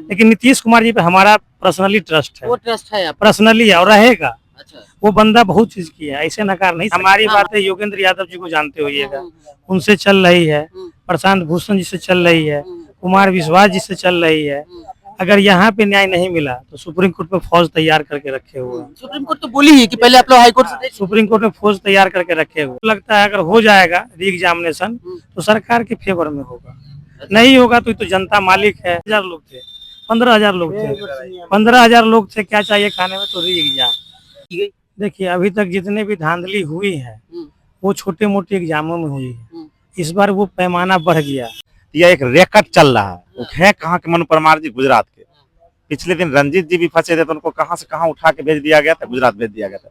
लेकिन नीतीश कुमार जी पे हमारा पर्सनली ट्रस्ट है, वो ट्रस्ट है आपका? पर्सनली है और रहेगा। अच्छा। वो बंदा बहुत चीज किया है, ऐसे नकार नहीं। हमारी बातें योगेंद्र यादव जी को जानते होइएगा, उनसे चल रही है, प्रशांत भूषण जी से चल रही है, कुमार विश्वास जी से चल रही है। अगर यहाँ पे न्याय नहीं मिला तो सुप्रीम कोर्ट में फौज तैयार करके रखे हुए हैं। सुप्रीम कोर्ट तो बोली है कि पहले आप लोग हाई कोर्ट से देखिए। सुप्रीम कोर्ट में फौज तैयार करके रखे हुए। लगता है अगर हो जाएगा री एग्जामिनेशन तो सरकार के फेवर में होगा, नहीं होगा तो जनता मालिक है। 1000 लोग थे, 15,000 लोग थे, 15,000 लोग थे, क्या चाहिए खाने में, तो री एग्जाम। देखिए अभी तक जितने भी धांधली हुई है वो छोटे मोटे एग्जामों में हुई है, इस बार वो पैमाना बढ़ गया। यह एक रैकेट चल रहा है। वो है कहाँ के मनु परमार जी, गुजरात के। पिछले दिन रंजीत जी भी फंसे थे तो उनको कहाँ से कहाँ उठा के भेज दिया गया था, गुजरात भेज दिया गया था।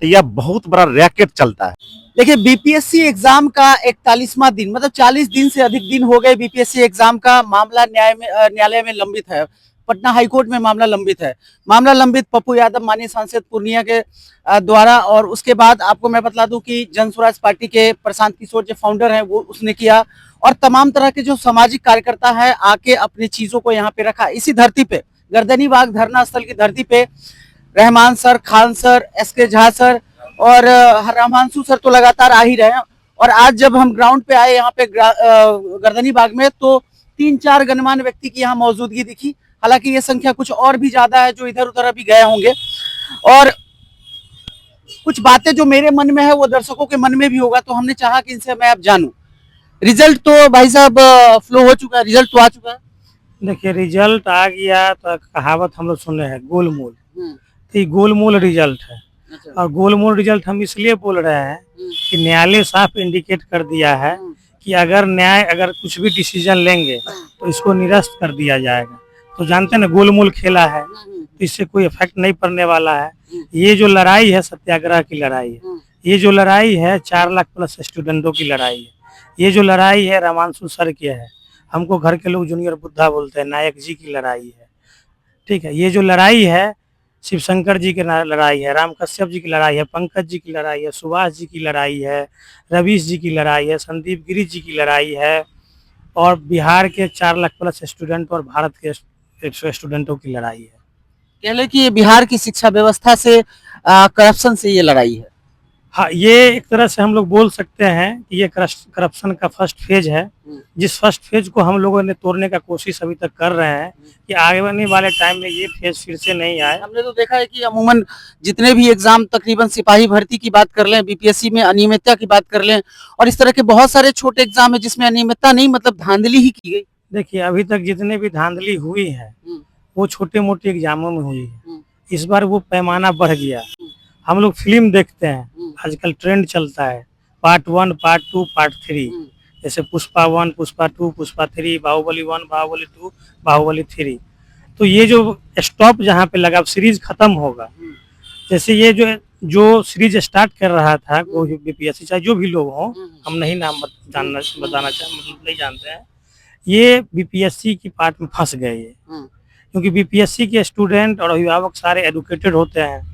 तो यह बहुत बड़ा रैकेट चलता है। देखिए बीपीएससी एग्जाम का 41वां दिन, मतलब 40 दिन से अधिक दिन हो गए बीपीएससी एग्जाम का मामला न्यायालय में लंबित है। पटना हाईकोर्ट में मामला लंबित है। मामला लंबित पप्पू यादव माननीय सांसद पूर्णिया के द्वारा, और उसके बाद आपको मैं बता दूं कि जन स्वराज पार्टी के प्रशांत किशोर जो फाउंडर हैं वो उसने किया, और तमाम तरह के जो सामाजिक कार्यकर्ता है आके अपनी चीजों को यहाँ पे रखा। इसी धरती पे, गर्दनीबाग धरना स्थल की धरती पे Rahman sir, Khan sir, S K Jha sir और रामांशु सर तो लगातार आ ही रहे हैं। और आज जब हम ग्राउंड पे आए यहाँ पे गर्दनीबाग में, तो 3-4 गणमान्य व्यक्ति की यहाँ मौजूदगी दिखी। हालांकि ये संख्या कुछ और भी ज्यादा है जो इधर उधर अभी गए होंगे, और कुछ बातें जो मेरे मन में है वो दर्शकों के मन में भी होगा, तो हमने चाहा कि इनसे मैं अब जानूं। रिजल्ट तो भाई साहब फ्लो हो चुका है, रिजल्ट तो आ चुका है। देखिए रिजल्ट आ गया तो कहावत हम लोग सुने हैं गोलमोल, तो ये गोलमोल रिजल्ट है। और गोलमोल रिजल्ट हम इसलिए बोल रहे हैं कि न्यायालय साफ इंडिकेट कर दिया है कि अगर कुछ भी डिसीजन लेंगे तो इसको निरस्त कर दिया जाएगा। तो जानते हैं ना गोलमोल खेला है, तो इससे कोई इफेक्ट नहीं पड़ने वाला है। ये जो लड़ाई है सत्याग्रह की लड़ाई है, ये जो लड़ाई है 4 लाख प्लस स्टूडेंटों की लड़ाई है, ये जो लड़ाई है रामांशु सर की है, हमको घर के लोग जूनियर बुद्धा बोलते हैं, नायक जी की लड़ाई है, ठीक है। ये जो लड़ाई है शिव शंकर जी की लड़ाई है, राम कश्यप जी की लड़ाई है, पंकज जी की लड़ाई है, सुभाष जी की लड़ाई है, रवीश जी की लड़ाई है, संदीप गिरी जी की लड़ाई है, और बिहार के 4 लाख प्लस स्टूडेंट और भारत के 100 स्टूडेंटों की लड़ाई है। कह ले कि ये बिहार की शिक्षा व्यवस्था से, करप्शन से ये लड़ाई है। हाँ, ये एक तरह से हम लोग बोल सकते हैं कि ये करप्शन का फर्स्ट फेज है, जिस फर्स्ट फेज को हम लोगों ने तोड़ने का कोशिश अभी तक कर रहे हैं कि आने वाले टाइम में ये फेज फिर से नहीं आए। हमने तो देखा है कि अमूमन जितने भी एग्जाम, तकरीबन सिपाही भर्ती की बात कर लें, बीपीएससी में अनियमितता की बात कर लें, और इस तरह के बहुत सारे छोटे एग्जाम है जिसमें अनियमितता नहीं, मतलब धांधली ही की गई। देखिए अभी तक जितने भी धांधली हुई है वो छोटे मोटे एग्जामों में हुई है, इस बार वो पैमाना बढ़ गया। हम लोग फिल्म देखते हैं, आजकल ट्रेंड चलता है पार्ट 1, पार्ट 2, पार्ट 3, जैसे पुष्पा 1, पुष्पा 2, पुष्पा 3, बाहुबली 1, बाहुबली 2, बाहुबली 3। तो ये जो स्टॉप जहाँ पे लगा, अब सीरीज खत्म होगा। जैसे ये जो सीरीज स्टार्ट कर रहा था कोई बीपीएससी, चाहे जो भी लोग हों, हम नहीं नाम बताना चाह मतलब नहीं जानते हैं, ये बीपीएससी की पार्ट में फंस गए ये, क्योंकि बीपीएससी के स्टूडेंट और अभिभावक सारे एडुकेटेड होते हैं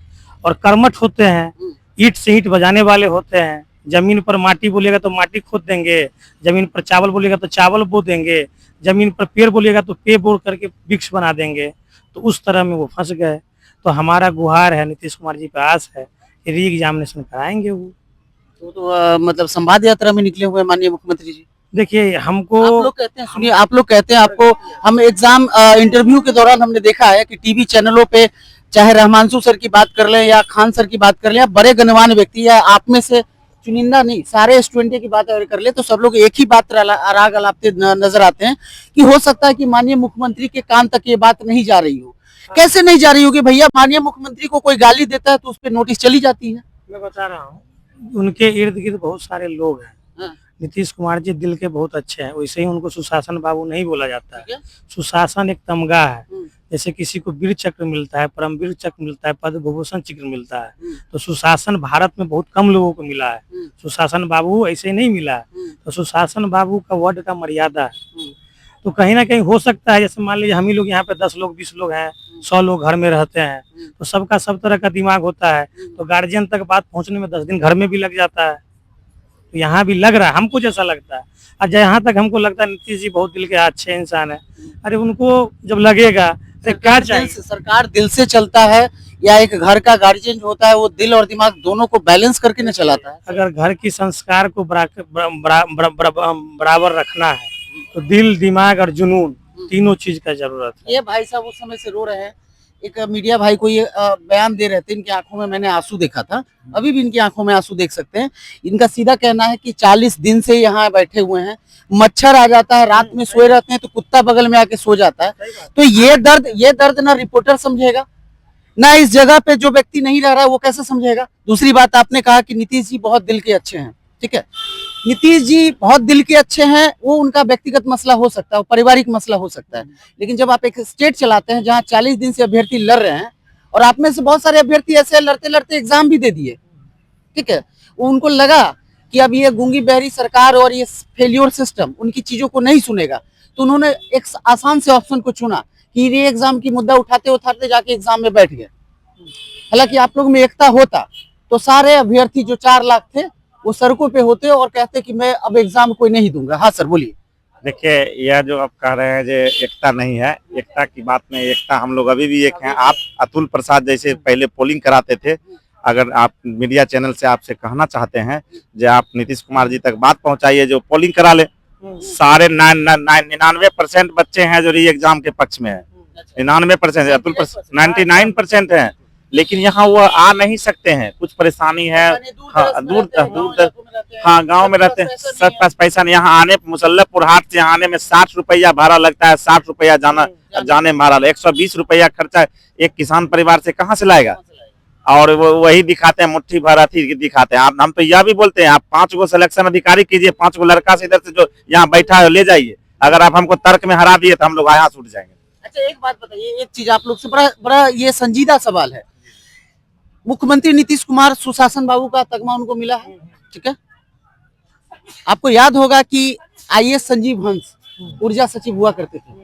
और कर्मठ होते हैं, ईंट से ईंट बजाने वाले होते हैं। जमीन पर माटी बोलेगा तो माटी खोद देंगे, जमीन पर चावल बोलेगा तो चावल बो देंगे, जमीन पर पेड़ बोलेगा तो पेड़ बोल करके वृक्ष बना देंगे। तो उस तरह में वो फंस गए। तो हमारा गुहार है, नीतीश कुमार जी पे आस है कि री एग्जामिनेशन कराएंगे वो। तो मतलब संवाद यात्रा में निकले हुए माननीय मुख्यमंत्री जी। देखिए हमको आप लोग कहते हैं, सुनिए, आप लोग कहते हैं, आपको हम एग्जाम इंटरव्यू के दौरान हमने देखा है कि टीवी चैनलों पे चाहे रहमांशु सर की बात कर लें या खान सर की बात कर लें या बड़े गणमान्य व्यक्ति या आप में से चुनिंदा नहीं सारे स्टूडेंट की बात अगर कर ले, तो सब लोग एक ही बात राग अलापते नजर आते हैं कि हो सकता है कि माननीय मुख्यमंत्री के कान तक ये बात नहीं जा रही हो। कैसे नहीं जा रही होगी भैया? माननीय मुख्यमंत्री को कोई गाली देता है तो उस पर नोटिस चली जाती है। मैं बता रहा हूँ, उनके इर्द गिर्द बहुत सारे लोग हैं। नीतीश कुमार जी दिल के बहुत अच्छे हैं, वैसे ही उनको सुशासन बाबू नहीं बोला जाता है। सुशासन एक तमगा है, जैसे किसी को वीर चक्र मिलता है, परमवीर चक्र मिलता है, पद्म विभूषण चक्र मिलता है, तो सुशासन भारत में बहुत कम लोगों को मिला है। सुशासन बाबू ऐसे नहीं मिला है। तो सुशासन बाबू का वर्ड का मर्यादा है। तो कहीं ना कहीं हो सकता है, जैसे मान लीजिए हम ही लोग यहाँ पे 10 लोग 20 लोग हैं, 100 लोग घर में रहते हैं, तो सबका सब तरह का दिमाग होता है। तो गार्जियन तक बात पहुँचने में 10 दिन घर में भी लग जाता है। तो यहाँ भी लग रहा है, हमको जैसा लगता है। और जहाँ तक हमको लगता है नीतीश जी बहुत दिल के अच्छे इंसान है। अरे उनको जब लगेगा अरे क्या चाहिए, सरकार दिल से चलता है या एक घर का गार्जियन जो होता है वो दिल और दिमाग दोनों को बैलेंस करके न चलाता है? अगर घर की संस्कार को बराबर रखना है तो दिल, दिमाग और जुनून तीनों चीज का जरूरत है। ये भाई साहब उस समय से रो रहे हैं। एक मीडिया भाई को ये बयान दे रहे थे, इनकी आंखों में मैंने आंसू देखा था, अभी भी इनकी आंखों में आंसू देख सकते हैं। इनका सीधा कहना है कि 40 दिन से यहाँ बैठे हुए हैं, मच्छर आ जाता है, रात में सोए रहते हैं तो कुत्ता बगल में आके सो जाता है। तो ये दर्द ना रिपोर्टर समझेगा, ना इस जगह पे जो व्यक्ति नहीं रह रहा है वो कैसे समझेगा। दूसरी बात, आपने कहा कि नीतीश जी बहुत दिल के अच्छे हैं, ठीक है, नीतीश जी बहुत दिल के अच्छे हैं, वो उनका व्यक्तिगत मसला हो सकता है, पारिवारिक मसला हो सकता है। लेकिन जब आप एक स्टेट चलाते हैं जहां 40 दिन से अभ्यर्थी लड़ रहे हैं, और आप में से बहुत सारे अभ्यर्थी ऐसे लड़ते लड़ते एग्जाम भी दे दिए, ठीक है, उनको लगा कि अब ये गूंगी बहरी सरकार और ये फेल्योर सिस्टम उनकी चीजों को नहीं सुनेगा, तो उन्होंने एक आसान से ऑप्शन को चुना कि री एग्जाम की मुद्दा उठाते उठाते जाके एग्जाम में बैठ गए। हालांकि आप लोग में एकता होता तो सारे अभ्यर्थी जो 4 लाख थे वो सड़कों पे होते और कहते कि मैं अब एग्जाम कोई नहीं दूंगा। हाँ सर बोलिए। देखिए, यह जो आप कह रहे हैं जो एकता नहीं है, एकता की बात में एकता हम लोग अभी भी एक हैं। आप अतुल प्रसाद जैसे पहले पोलिंग कराते थे, अगर आप मीडिया चैनल से आपसे कहना चाहते हैं जो आप नीतीश कुमार जी तक बात पहुंचाइए जो पोलिंग करा ले। सारे 99% बच्चे हैं जो री एग्जाम के पक्ष में है, 99%, अतुल 99% है, लेकिन यहाँ वो आ नहीं सकते हैं, कुछ परेशानी है। हाँ, दूर हाँ, गांव में रहते हैं, सब पास पैसा नहीं। यहाँ आने मुसल्लफपुर हाट से आने में 60 रुपया भाड़ा लगता है, 60 रुपया जाने मारा, 120 रुपया खर्चा एक किसान परिवार से कहाँ से लाएगा। और वो वही दिखाते हैं, मुट्ठी भर अथी दिखाते हैं। आप हम तो यह भी बोलते हैं आप 5 गो सिलेक्शन अधिकारी कीजिए, 5 गो लड़का से इधर से जो यहाँ बैठा है ले जाइए। अगर आप हमको तर्क में हरा दिए तो हम लोग यहाँ छूट जाएंगे। अच्छा एक बात बताइए, एक चीज आप लोग से बड़ा ये संजीदा सवाल है। मुख्यमंत्री नीतीश कुमार सुशासन बाबू का तगमा उनको मिला है, ठीक है। आपको याद होगा कि आईएएस संजीव हंस ऊर्जा सचिव हुआ करते थे,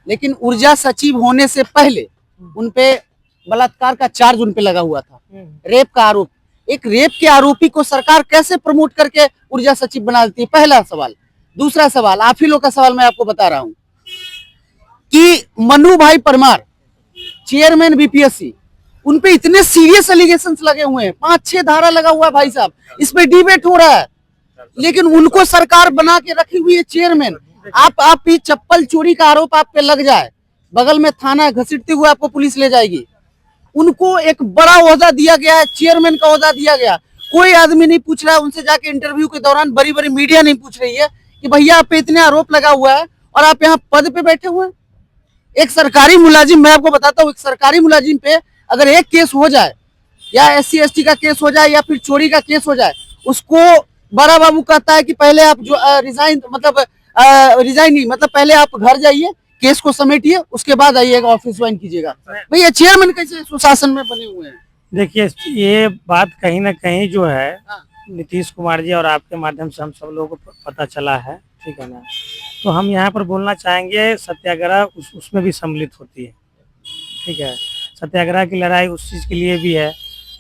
लेकिन ऊर्जा सचिव होने से पहले उनपे बलात्कार का चार्ज उनपे लगा हुआ था, रेप का आरोप। एक रेप के आरोपी को सरकार कैसे प्रमोट करके ऊर्जा सचिव बना देती है, पहला सवाल। दूसरा सवाल, आप ही लोग का सवाल मैं आपको बता रहा हूं कि मनु भाई परमार चेयरमैन बीपीएससी, उनपे इतने सीरियस एलिगेशंस लगे हुए हैं, 5-6 धारा लगा हुआ है भाई साहब, इस पे डिबेट हो रहा है, लेकिन उनको सरकार बना के रखी हुई है चेयरमैन। आप भी चप्पल चोरी का आरोप आप पे लग जाए, बगल में थाना घसीटते हुए आपको पुलिस ले जाएगी। उनको एक बड़ा ओहदा दिया गया है, चेयरमैन का ओहदा दिया गया। कोई आदमी नहीं पूछ रहा है उनसे जाके, इंटरव्यू के दौरान बड़ी बड़ी मीडिया नहीं पूछ रही है कि भैया आप पे इतने आरोप लगा हुआ है और आप यहाँ पद पे बैठे हुए हैं। एक सरकारी मुलाजिम, मैं आपको बताता हूँ, एक सरकारी मुलाजिम पे अगर एक केस हो जाए या SC ST का केस हो जाए या फिर चोरी का केस हो जाए, उसको बड़ा बाबू कहता है कि पहले आप जो रिजाइन नहीं, मतलब पहले आप घर जाइए, केस को समेटिए, उसके बाद आइएगा, ऑफिस ज्वाइन कीजिएगा। भैया चेयरमैन कैसे सुशासन में बने हुए हैं? देखिए, ये बात कहीं ना कहीं जो है नीतीश कुमार जी और आपके माध्यम से हम सब लोगों को पता चला है, ठीक है ना। तो हम यहाँ पर बोलना चाहेंगे, सत्याग्रह उसमें भी सम्मिलित होती है, ठीक है। सत्याग्रह की लड़ाई उस चीज के लिए भी है।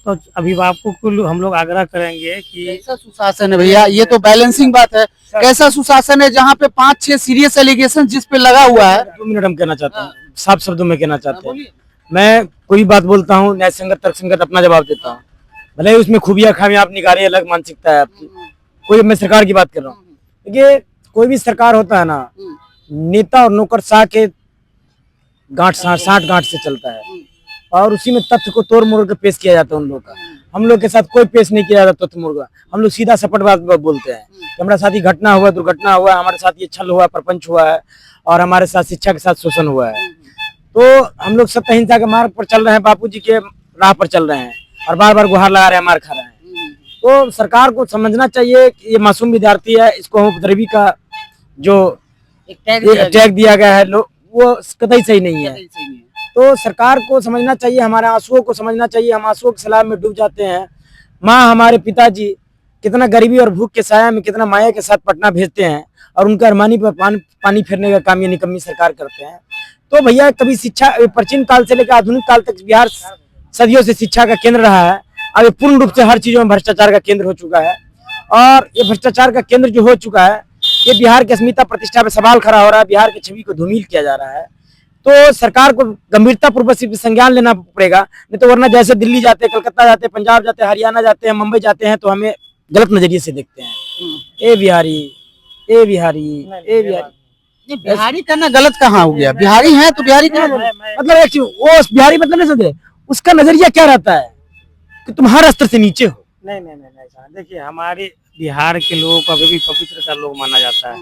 तो अभिभावकों को हम लोग आग्रह करेंगे कि कैसा सुशासन है भैया, ये तो बैलेंसिंग बात है। कैसा सुशासन है जहाँ पे 5-6 सीरियस एलिगेशन जिस पे लगा हुआ है? 2 मिनट हम कहना चाहता हूँ, साफ शब्दों में कहना चाहते हैं। मैं कोई बात बोलता हूँ, न्याय संगत तर्क संगत अपना जवाब देता हूँ, भले ही उसमें खूबियां खामियां आप निकालिए, अलग मानसिकता है आपकी। कोई, मैं सरकार की बात कर रहा हूँ। देखिए, कोई भी सरकार होता है ना, नेता और नौकरशाह के साठ गांठ से चलता है, और उसी में तथ्य को तोड़ मोड़ के पेश किया जाता है उन लोगों का। हम लोग के साथ कोई पेश नहीं किया जाता तथ्य मोड़। हम लोग सीधा सपट बात बोलते हैं कि हमारे साथ ही घटना हुआ, दुर्घटना हुआ, हमारे साथ ये छल हुआ, प्रपंच हुआ है, और हमारे साथ शिक्षा के साथ शोषण हुआ है। तो हम लोग सत्य अहिंसा के मार्ग पर चल रहे हैं, बापूजी के राह पर चल रहे हैं, और बार बार गुहार लगा रहे हैं, मार खा रहे हैं। तो सरकार को समझना चाहिए कि ये मासूम विद्यार्थी है, इसको होमोपद्रवी का जो टैग दिया गया है वो कतई सही नहीं है। तो सरकार को समझना चाहिए, हमारे आंसुओं को समझना चाहिए। हम आंसुओं के सैलाब में डूब जाते हैं। माँ, हमारे पिताजी कितना गरीबी और भूख के साया में कितना माया के साथ पटना भेजते हैं, और उनके अरमानी पर पानी फेरने का काम ये निकम्मी सरकार करते हैं। तो भैया, कभी शिक्षा प्राचीन काल से लेकर आधुनिक काल तक बिहार सदियों से शिक्षा का केंद्र रहा है। अब पूर्ण रूप से हर चीजों में भ्रष्टाचार का केंद्र हो चुका है। और ये भ्रष्टाचार का केंद्र जो हो चुका है, ये बिहार की अस्मिता प्रतिष्ठा पे सवाल खड़ा हो रहा है, बिहार की छवि को धूमिल किया जा रहा है। तो सरकार को गंभीरता पूर्वक संज्ञान लेना पड़ेगा, नहीं तो वरना जैसे दिल्ली जाते हैं, कलकत्ता जाते हैं, पंजाब जाते हैं, हरियाणा जाते हैं, मुंबई जाते हैं, तो हमें गलत नजरिए से देखते हैं। ए बिहारी, ए बिहारी, ए बिहारी। ये बिहारी करना गलत कहाँ हो गया? बिहारी है तो बिहारी कहाँ बोले? मतलब एक चीज, वो बिहारी मतलब नहीं समझे, उसका नजरिया क्या रहता है कि तुम हर स्तर से नीचे हो। नहीं साहब, देखिए हमारे बिहार के लोगों को अभी भी पवित्र का लोग माना जाता है।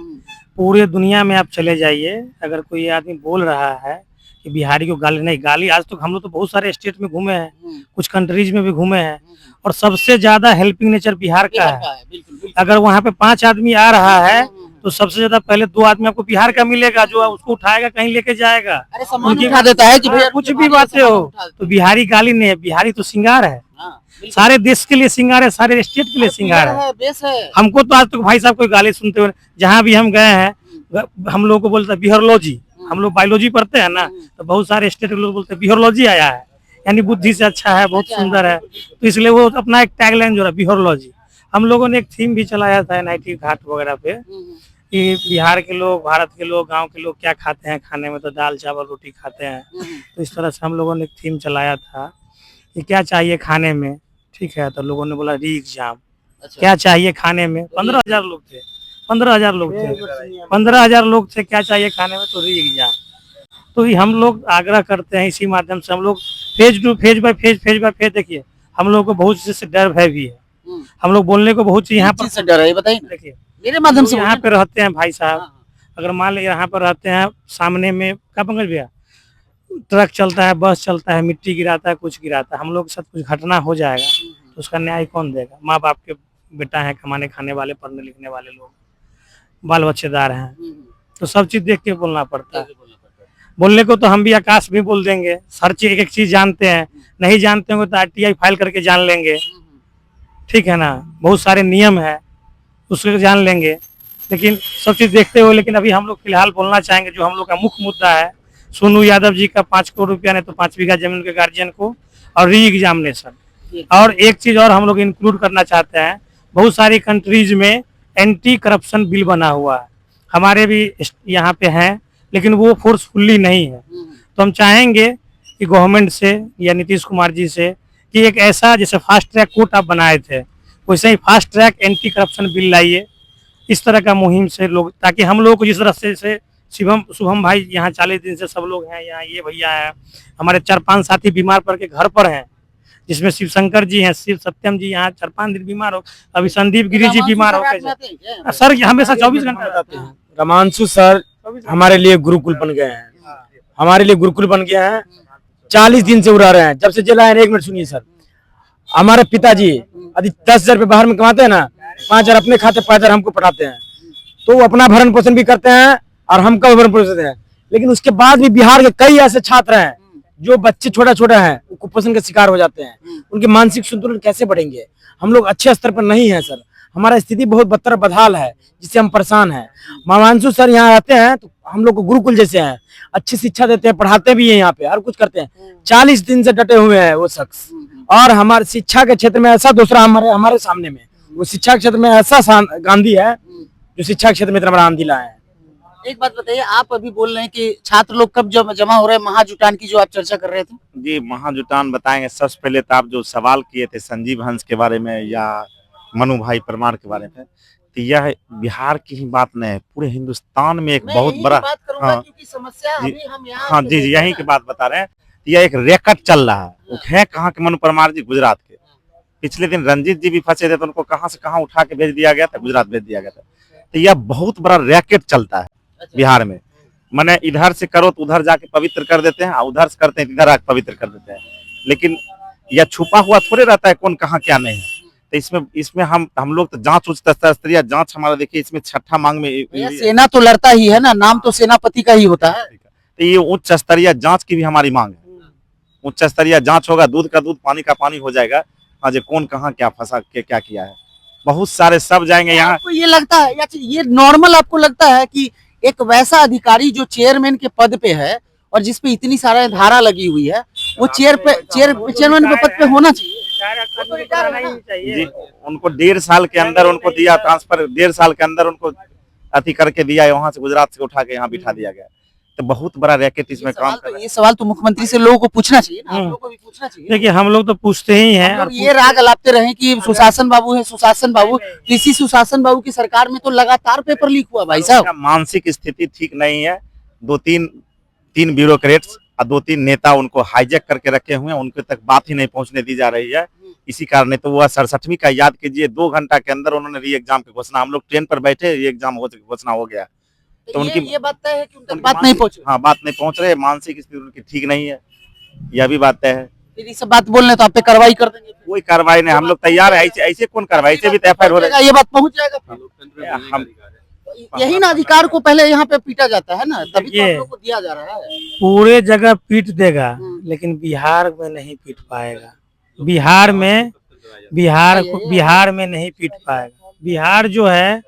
पूरे दुनिया में आप चले जाइए, अगर कोई आदमी बोल रहा है कि बिहारी को गाली, नहीं गाली, आज तक हम लोग तो बहुत सारे स्टेट में घूमे हैं, कुछ कंट्रीज में भी घूमे हैं, और सबसे ज्यादा हेल्पिंग नेचर बिहार का है। अगर वहाँ पे 5 आदमी आ रहा है तो सबसे ज्यादा पहले 2 आदमी आपको बिहार का मिलेगा, जो उसको उठाएगा, कहीं लेके जाएगा। अरे सामान उठा देता है कि भैया कुछ भी बातें हो, तो बिहारी गाली नहीं है, बिहारी तो श्रृंगार है, सारे देश के लिए श्रृंगार है, सारे स्टेट के लिए श्रृंगार है। बेस है। हमको तो आज तक भाई साहब कोई गाली सुनते हुए, जहाँ भी हम गए हैं, हम लोग को बोलते हैं बिहारोलॉजी, हम लोग बायोलॉजी पढ़ते हैं ना, तो बहुत सारे स्टेट के लोग बोलते हैं बिहारोलॉजी आया है, यानी बुद्धि से अच्छा है, बहुत सुंदर है, तो इसलिए वो अपना एक टैगलाइन जो है बिहारोलॉजी। हम लोगों ने एक थीम भी चलाया था NIT घाट वगैरह पे, कि बिहार के लोग, भारत के लोग, गांव के लोग क्या खाते हैं खाने में, तो दाल चावल रोटी खाते हैं। तो इस तरह से हम लोगों ने एक थीम चलाया था कि क्या चाहिए खाने में, ठीक है, तो लोगों ने बोला री एग्जाम। क्या चाहिए खाने में, 15,000 लोग थे, 15,000 लोग थे, 15,000 लोग थे, क्या चाहिए खाने में, तो री एग्जाम। तो ये हम लोग आग्रह करते हैं, इसी माध्यम से हम लोग फेज बाय फेज देखिए, हम लोग को बहुत चीज से डर भय भी है, हम लोग बोलने को बहुत चीज यहाँ पर से डर है, बताइए देखिए, मेरे माध्यम से। यहाँ पे रहते हैं भाई साहब, अगर मान लीजिए यहाँ पर रहते हैं, सामने में क्या पंकज भैया, ट्रक चलता है, बस चलता है, मिट्टी गिराता है, कुछ गिराता है, हम लोग के साथ कुछ घटना हो जाएगा तो उसका न्याय कौन देगा? माँ बाप के बेटा है, कमाने खाने वाले, पढ़ने लिखने वाले लोग, बाल बच्चेदार हैं, तो सब चीज देख के बोलना पड़ता है। बोलने को तो हम भी आकाश भी बोल देंगे, हर चीज एक चीज जानते हैं, नहीं जानते होंगे तो RTI फाइल करके जान लेंगे, ठीक है ना, बहुत सारे नियम है उसको जान लेंगे, लेकिन सब चीज देखते हुए, लेकिन अभी हम लोग फिलहाल बोलना चाहेंगे जो हम लोग का मुख्य मुद्दा है, सोनू यादव जी का 5 करोड़ रुपया ने तो 5 बीघा जमीन के गार्जियन को, और री एग्जामिनेशन। और एक चीज और हम लोग इंक्लूड करना चाहते हैं, बहुत सारी कंट्रीज में एंटी करप्शन बिल बना हुआ है, हमारे भी यहाँ पे है, लेकिन वो फोर्सफुली नहीं है। तो हम चाहेंगे कि गवर्नमेंट से या नीतीश कुमार जी से कि एक ऐसा, जैसे फास्ट ट्रैक कोर्ट आप बनाए थे, वैसे ही fast track anti corruption bill लाइए, इस तरह का मुहिम से लोग, ताकि हम लोग को जिस तरह से शुभम भाई यहाँ 40 दिन से सब लोग हैं यहाँ, ये भैया है, हमारे 4-5 साथी बीमार पड़ के घर पर हैं, जिसमें शिव शंकर जी हैं, शिव सत्यम जी यहाँ 4-5 दिन बीमार हो, अभी संदीप गिरी जी बीमार हो गए सर, हमेशा 24 घंटा रहते हैं। रमांशु सर हमारे लिए गुरुकुल बन गए हैं, हमारे लिए गुरुकुल बन गया है, 40 दिन से उड़ा रहे हैं, जब से जेल आए। 1 मिनट सुनिए सर, हमारे पिताजी यदि 10,000 रुपये बाहर में कमाते हैं ना, 5,000 अपने खाते, 5,000 हमको पढ़ाते हैं, तो वो अपना भरण पोषण भी करते हैं और हमका भरण पोषण करते हैं। लेकिन उसके बाद भी बिहार के कई ऐसे छात्र हैं जो बच्चे छोटा हैं, कुपोषण के शिकार हो जाते हैं, उनके मानसिक संतुलन कैसे बढ़ेंगे? हम लोग अच्छे स्तर पर नहीं है सर, हमारा स्थिति बहुत बदतर बदहाल है, जिससे हम परेशान हैं। मामांशु सर यहाँ रहते हैं तो हम लोग को गुरुकुल जैसे हैं, अच्छी शिक्षा देते हैं, पढ़ाते भी हैं, यहाँ पे हर कुछ करते हैं। 40 दिन से डटे हुए हैं वो शख्स, और हमारे शिक्षा के क्षेत्र में ऐसा दूसरा हमारे सामने में, वो शिक्षा के क्षेत्र में ऐसा गांधी है जो शिक्षा के क्षेत्र में इतना बड़ा आंधी लाए हैं। एक बात बताइए, आप अभी बोल रहे हैं कि छात्र लोग कब जमा हो रहे हैं, महाजुटान की जो आप चर्चा कर रहे थे? जी, महाजुटान बताएंगे। सबसे पहले तो आप जो सवाल किए थे संजीव हंस के बारे में या मनु भाई परमार के बारे में, तो यह बिहार की ही बात नहीं है, पूरे हिंदुस्तान में एक बहुत बड़ा, हाँ, क्योंकि समस्या जी, अभी हम यहाँ हाँ जी यही की बात बता रहे हैं। यह एक रैकेट चल रहा है, वो है कहाँ के? मनु परमार जी गुजरात के। पिछले दिन रंजीत जी भी फंसे थे, तो उनको कहाँ से कहाँ उठा के भेज दिया गया था, गुजरात भेज दिया गया था। तो यह बहुत बड़ा रैकेट चलता है बिहार में, माने इधर से करो तो उधर जाके पवित्र कर देते हैं, और उधर से करते हैं इधर आके पवित्र कर देते हैं, लेकिन यह छुपा हुआ थोड़े रहता है कौन कहाँ क्या नहीं है। तो इसमें हम लोग तो जांच उच्च स्तरीय जांच हमारा देखिए, इसमें 6ठा मांग में सेना तो लड़ता ही है ना, नाम तो सेनापति का ही होता है, तो ये उच्च स्तरीय जांच की भी हमारी मांग है। उच्च स्तरीय जांच होगा, दूध का दूध पानी का पानी हो जाएगा, आज कौन कहाँ क्या फंसा के क्या किया है, बहुत सारे सब जाएंगे यहाँ। आपको ये लगता है या ये नॉर्मल आपको लगता है कि एक वैसा अधिकारी जो चेयरमैन के पद पे है और जिसपे इतनी सारा धारा लगी हुई है, वो चेयरमैन के पद पे होना चाहिए? तो रिटायर होना ही चाहिए। जी, उनको 1.5 साल के अंदर उनको दिया ट्रांसफर, 1.5 साल के अंदर उनको अति करके दिया, वहां से गुजरात से उठा के यहाँ बिठा दिया गया। तो बहुत बड़ा रैकेट इसमें काम कर रहा है। ये सवाल तो मुख्यमंत्री से लोगों को पूछना चाहिए ना, आप लोगों को भी पूछना चाहिए। देखिए हम लोग तो पूछते ही हैं हम और लोग ये राग अलापते रहे कि सुशासन बाबू है, सुशासन बाबू। इसी सुशासन बाबू की सरकार में तो लगातार पेपर लीक हुआ भाई साहब। उनका मानसिक स्थिति ठीक नहीं है। तीन ब्यूरोक्रेट्स और 2-3 नेता उनको हाईजैक करके रखे हुए हैं, उनके तक बात ही नहीं पहुंचने दी जा रही है। इसी कारण नहीं तो वह 67वीं का याद कीजिए, 2 घंटा के अंदर उन्होंने री एग्जाम की घोषणा, हम लोग ट्रेन पर बैठे री एग्जाम घोषणा हो गया। तो उनकी ये बात तय है कि उन तक बात नहीं पहुंची। हाँ, बात नहीं पहुंच रहे, मानसिक स्थिति उनकी ठीक नहीं है, यह भी बात तय है। फिर ये सब बात बोलने तो आप पे कार्रवाई कर देंगे। कोई कार्रवाई नहीं, हम लोग तैयार है। ऐसे कौन कार्रवाई, ऐसे भी एफआईआर हो रहा ये बात पहुंच जाएगा। है। हम यही ना अधिकार को पहले यहाँ पे पीटा जाता है ना, तभी तो ये- आप लोग को दिया जा रहा है। पूरे जगह पीट देगा लेकिन बिहार में नहीं पीट पाएगा। बिहार में नहीं पीट पाएगा। बिहार जो है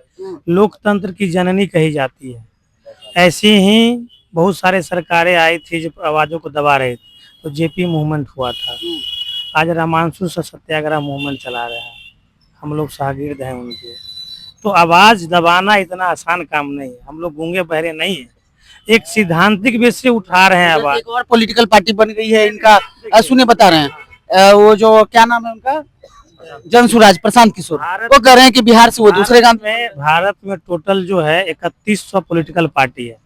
लोकतंत्र की जननी कही जाती है। ऐसी ही बहुत सारे सरकारें आई थी जो आवाजों को दबा रहे थे, तो जेपी मूवमेंट हुआ था। आज रामांशु सत्याग्रह मूवमेंट चला रहा है, हम लोग शागिर्द हैं उनके। तो आवाज दबाना इतना आसान काम नहीं है, हम लोग गूंगे बहरे नहीं है, एक सिद्धांतिक बेस से उठा रहे हैं आवाज। एक और पॉलिटिकल पार्टी बन गई है इनका, सुने बता रहे हैं वो जो क्या नाम है उनका, जनसुराज प्रशांत किशोर, वो कह रहे हैं कि बिहार से वो दूसरे गांव भारत में टोटल जो है 3100 पॉलिटिकल पार्टी है।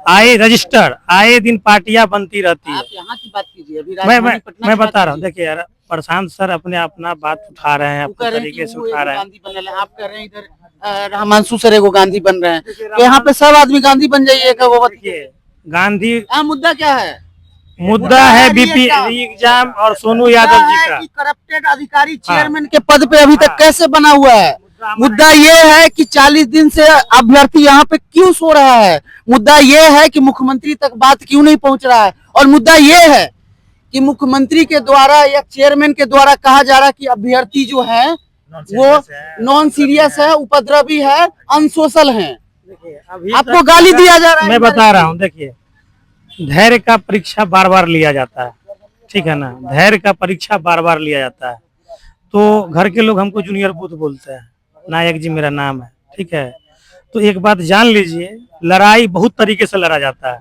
आए रजिस्टर, आए दिन पार्टियां बनती रहती है। आप यहाँ की बात कीजिए, अभी मैं राजधानी पटना मैं की बात बता रहा हूँ, कीजिए। देखिए यार प्रशांत सर अपना बात उठा रहे हैं, वो कह अपने रहे हैं तरीके कि से वो उठा एगो रहे हैं। गांधी बनने लगे, आप कह रहे हैं इधर रामांशु सर एगो गांधी बन रहे हैं, तो यहाँ पे सब आदमी गांधी बन जाइएगा। वो देखिए गांधी मुद्दा क्या है? मुद्दा है बीपी एग्जाम और सोनू यादव जी का। करप्टेड अधिकारी चेयरमैन के पद पे अभी तक कैसे बना हुआ है? मुद्दा ये है कि 40 दिन से अभ्यर्थी यहाँ पे क्यों सो रहा है? मुद्दा ये है कि मुख्यमंत्री तक बात क्यों नहीं पहुंच रहा है? और मुद्दा ये है कि मुख्यमंत्री के द्वारा या चेयरमैन के द्वारा कहा जा रहा है कि अभ्यर्थी जो है वो नॉन सीरियस है, उपद्रवी है, अनसोशल है। आपको गाली दिया जा रहा है। मैं बता रहा हूँ, देखिए धैर्य का परीक्षा बार बार लिया जाता है, ठीक है ना, धैर्य का परीक्षा बार बार लिया जाता है। तो घर के लोग हमको जूनियर बूथ बोलते हैं, नायक जी मेरा नाम है, ठीक है। तो एक बात जान लीजिए, लड़ाई बहुत तरीके से लड़ा जाता है।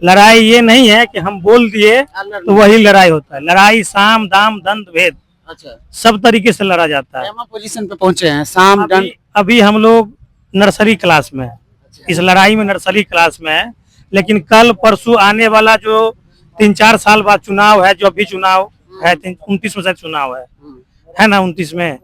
लड़ाई ये नहीं है कि हम बोल दिए तो वही लड़ाई होता है। लड़ाई साम दाम दंड भेद अच्छा, सब तरीके से लड़ा जाता है। पोजीशन पे पहुंचे हैं, शाम दंड। अभी हम लोग नर्सरी क्लास में हैं, इस लड़ाई में नर्सरी क्लास में है। लेकिन कल परसों आने वाला जो 3-4 साल बाद चुनाव है, जो अभी चुनाव है 29 में शायद चुनाव है ना, 29 में,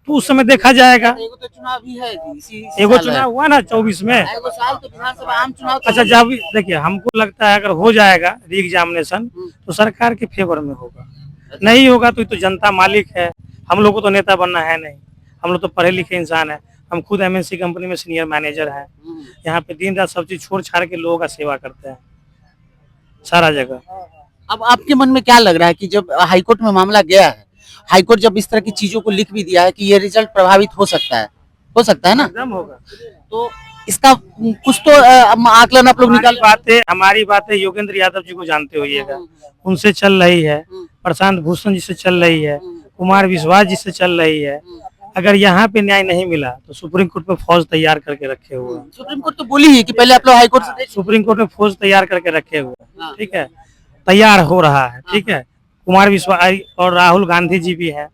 तो उस समय देखा जाएगा। एगो तो चुनाव भी है जी, एगो चुनाव हुआ ना 24 में। एगो साल तो विधानसभा आम चुनाव तो अच्छा, जब देखिए हमको लगता है अगर हो जाएगा री एग्जामिनेशन तो सरकार के फेवर में होगा, नहीं होगा तो जनता मालिक है। हम लोग को तो नेता बनना है नहीं, हम लोग तो पढ़े लिखे इंसान है। हम खुद एमएनसी कंपनी में सीनियर मैनेजर हैं, यहाँ पे दिन रात सब चीज छोड़ छाड़ के लोगों का सेवा करते हैं सारा जगह। अब आपके मन में क्या लग रहा है कि जब हाईकोर्ट में मामला गया है, हाईकोर्ट जब इस तरह की चीजों को लिख भी दिया है कि ये रिजल्ट प्रभावित हो सकता है ना, एकदम होगा। तो इसका कुछ तो आकलन आप लोग निकाल। हमारी बातें योगेंद्र यादव जी को जानते होइएगा, उनसे चल रही है, प्रशांत भूषण जी से चल रही है, कुमार विश्वास जी से चल रही है। अगर यहाँ पे न्याय नहीं मिला तो सुप्रीम कोर्ट में फौज तैयार करके रखे हुए हैं। सुप्रीम कोर्ट तो बोली ही कि पहले आप लोग हाईकोर्ट से सुप्रीम कोर्ट में फौज तैयार करके रखे हुए हैं, ठीक है, तैयार हो रहा है, ठीक है। कुमार विश्वास और राहुल गांधी जी भी है,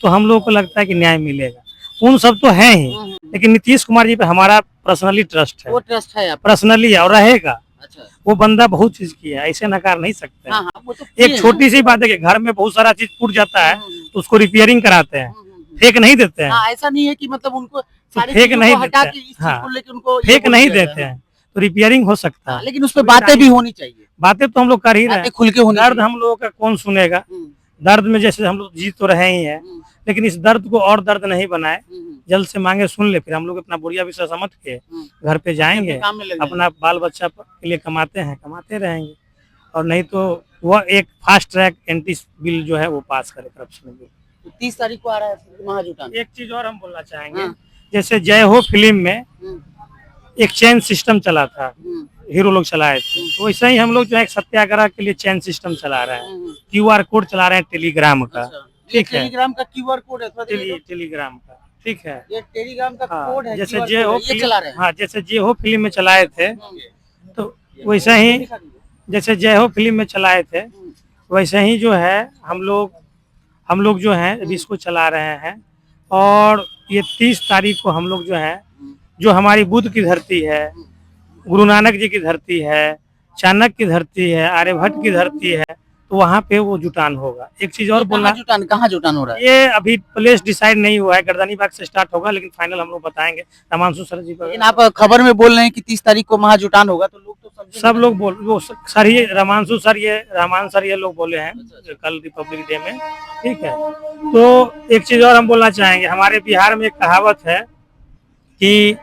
तो हम लोग को लगता है कि न्याय मिलेगा। उन सब तो है ही, लेकिन नीतीश कुमार जी पे हमारा पर्सनली ट्रस्ट है, वो ट्रस्ट है पर्सनली है और रहेगा। अच्छा, वो बंदा बहुत चीज किया है, ऐसे नकार नहीं सकते। हाँ, हाँ, वो तो एक छोटी सी बात है कि घर में बहुत सारा चीज टूट जाता है तो उसको रिपेयरिंग कराते हैं, फेक नहीं देते हैं। हाँ, ऐसा नहीं है कि मतलब उनको सारी फेक चीजों नहीं को हटा देते के हैं। इस चीज हाँ, को लेके उनको ये फेक बोल नहीं दिया देते जाए। हैं तो रिपेयरिंग हो सकता हाँ, है। लेकिन उसपे बातें भी होनी चाहिए, बातें तो हम लोग कर ही रहे बातें हैं। खुल के होनी दर्द हम लोगों का कौन सुनेगा, दर्द में जैसे हम लोग जी तो रहे ही हैं, लेकिन इस दर्द को और दर्द नहीं बनाए। जल्द से मांगे सुन ले, फिर हम लोग अपना बुढ़िया विषय समझ के घर पे जाएंगे, काम में लग जाएंगे। अपना बाल बच्चा के लिए कमाते हैं, कमाते रहेंगे। और नहीं तो वह एक फास्ट ट्रैक एंटी बिल जो है वो पास करे, करप्शन बिल। 30 तारीख को आ रहा है महाजुटान। एक चीज और हम बोलना चाहेंगे, जैसे जय हो फिल्म में एक चेन सिस्टम चला था, हीरो लोग चलाए थे, तो वैसे ही हम लोग जो है एक सत्याग्रह के लिए चेन सिस्टम चला रहे हैं, QR कोड चला रहे हैं टेलीग्राम का, ठीक है। टेलीग्राम का क्यूआर कोड है, थोड़ा देखिए टेलीग्राम का, ठीक है। तो। ये टेलीग्राम का हाँ, कोड है, जैसे QR जे हो कोड है, ये चला रहे हैं। हाँ, जैसे जे हो फिल्म में चलाए थे, तो वैसे ही जैसे जय हो फिल्म में चलाए थे, वैसे ही जो है हम लोग जो है अभी इसको चला रहे हैं। और ये 30 तारीख को हम लोग जो है, जो हमारी बुद्ध की धरती है, गुरु नानक जी की धरती है, चाणक्य की धरती है, आर्यभट्ट की धरती है, तो वहाँ पे वो जुटान होगा। एक चीज और बोलना, कहाँ जुटान हो रहा है? ये अभी प्लेस डिसाइड नहीं हुआ है, गर्दनी बाग से स्टार्ट होगा, लेकिन फाइनल हम लोग बताएंगे रामांशु सर जी लेकिन आप खबर में बोल रहे हैं कि 30 तारीख को महाजुटान होगा, तो लोग तो समझेंगे सब ना। लोग बोल, वो सर ही रामांशु सर ये रहमान सर ये लोग बोले हैं कल रिपब्लिक डे में, ठीक है। तो एक चीज और हम बोलना चाहेंगे, हमारे बिहार में एक कहावत है कि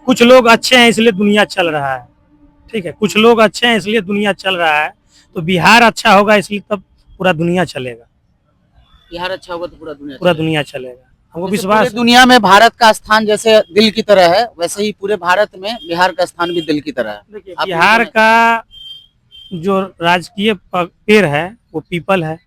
कुछ लोग अच्छे हैं इसलिए दुनिया चल रहा है, ठीक है। कुछ लोग अच्छे हैं इसलिए दुनिया चल रहा है, तो बिहार अच्छा होगा इसलिए तब पूरा दुनिया चलेगा, बिहार अच्छा होगा तो पूरा दुनिया चलेगा, हमको जैसे विश्वास पूरे दुनिया में भारत का स्थान जैसे दिल की तरह है, वैसे ही पूरे भारत में बिहार का स्थान भी दिल की तरह है। देखिए, आप बिहार ये का जो राजकीय पेड़ है वो पीपल है।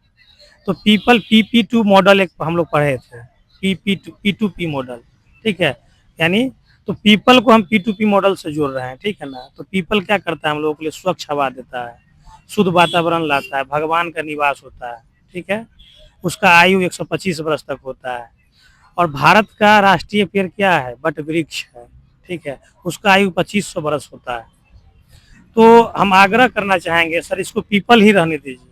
तो पीपल PP2 मॉडल एक हम लोग पढ़े थे, P2P मॉडल, ठीक है। यानी तो पीपल को हम P2P मॉडल से जोड़ रहे हैं, ठीक है ना। तो पीपल क्या करता है, हम लोगों के लिए स्वच्छ हवा देता है, शुद्ध वातावरण लाता है, भगवान का निवास होता है, ठीक है। उसका आयु 125 वर्ष तक होता है। और भारत का राष्ट्रीय पेड़ क्या है, वट वृक्ष है, ठीक है। उसका आयु 2500 वर्ष होता है। तो हम आग्रह करना चाहेंगे, सर इसको पीपल ही रहने दीजिए,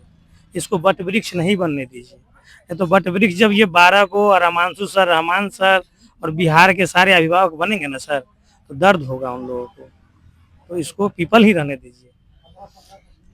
इसको वट वृक्ष नहीं बनने दीजिए। नहीं तो वट वृक्ष जब ये 12 को और रामांशु सर, रहमान सर और बिहार के सारे अभिभावक बनेंगे ना सर, तो दर्द होगा उन लोगों को। तो इसको पीपल ही रहने दीजिए।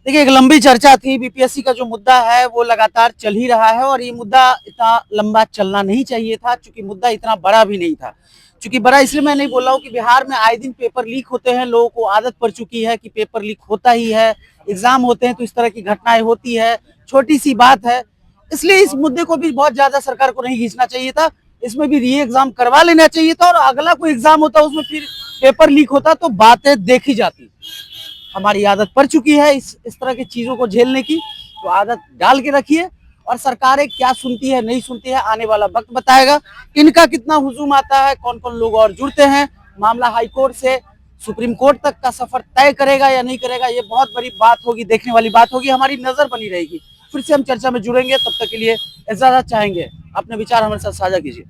देखिए, एक लंबी चर्चा थी। बीपीएससी का जो मुद्दा है वो लगातार चल ही रहा है, और ये मुद्दा इतना लंबा चलना नहीं चाहिए था, क्योंकि मुद्दा इतना बड़ा भी नहीं था। चूंकि बड़ा इसलिए मैं नहीं बोल रहा हूँ कि बिहार में आए दिन पेपर लीक होते हैं, लोगों को आदत पड़ चुकी है कि पेपर लीक होता ही है, एग्जाम होते हैं तो इस तरह की घटनाएं होती है, छोटी सी बात है। इसलिए इस मुद्दे को भी बहुत ज्यादा सरकार को नहीं खींचना चाहिए था, इसमें भी री एग्जाम करवा लेना चाहिए था, और अगला कोई एग्जाम होता उसमें फिर पेपर लीक होता तो बातें देखी जाती। हमारी आदत पड़ चुकी है इस तरह की चीजों को झेलने की, तो आदत डाल के रखिए। और सरकारें क्या सुनती है नहीं सुनती है, आने वाला वक्त बताएगा। इनका कितना हुजूम आता है, कौन कौन लोग और जुड़ते हैं, मामला हाई कोर्ट से सुप्रीम कोर्ट तक का सफर तय करेगा या नहीं करेगा, ये बहुत बड़ी बात होगी, देखने वाली बात होगी। हमारी नजर बनी रहेगी। फिर से हम चर्चा में जुड़ेंगे, तब तक के लिए इजाजत चाहेंगे। अपने विचार हमारे साथ साझा कीजिए।